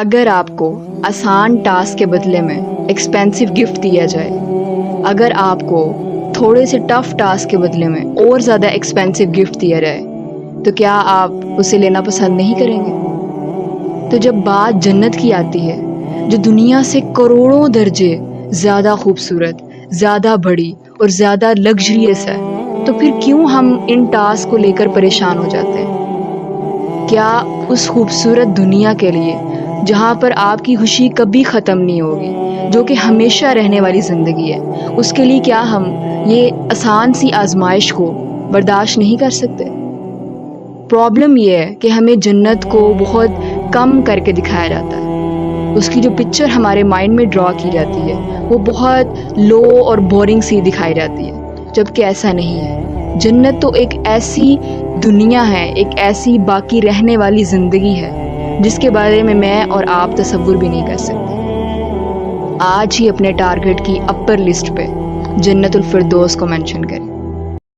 اگر آپ کو آسان ٹاسک کے بدلے میں ایکسپینسو گفٹ دیا جائے، اگر آپ کو تھوڑے سے ٹف ٹاسک کے بدلے میں اور زیادہ ایکسپینسو گفٹ دیا جائے، تو کیا آپ اسے لینا پسند نہیں کریں گے؟ تو جب بات جنت کی آتی ہے، جو دنیا سے کروڑوں درجے زیادہ خوبصورت، زیادہ بڑی اور زیادہ لگژریس ہے، تو پھر کیوں ہم ان ٹاسک کو لے کر پریشان ہو جاتے ہیں؟ کیا اس خوبصورت دنیا کے لیے جہاں پر آپ کی خوشی کبھی ختم نہیں ہوگی، جو کہ ہمیشہ رہنے والی زندگی ہے، اس کے لیے کیا ہم یہ آسان سی آزمائش کو برداشت نہیں کر سکتے؟ پرابلم یہ ہے کہ ہمیں جنت کو بہت کم کر کے دکھایا جاتا ہے، اس کی جو پکچر ہمارے مائنڈ میں ڈرا کی جاتی ہے وہ بہت لو اور بورنگ سی دکھائی جاتی ہے، جبکہ ایسا نہیں ہے۔ جنت تو ایک ایسی دنیا ہے، ایک ایسی باقی رہنے والی زندگی ہے جس کے بارے میں اور آپ تصور بھی نہیں کر سکتے۔ آج ہی اپنے ٹارگٹ کی اپر لسٹ پہ جنت الفردوس کو مینشن کریں۔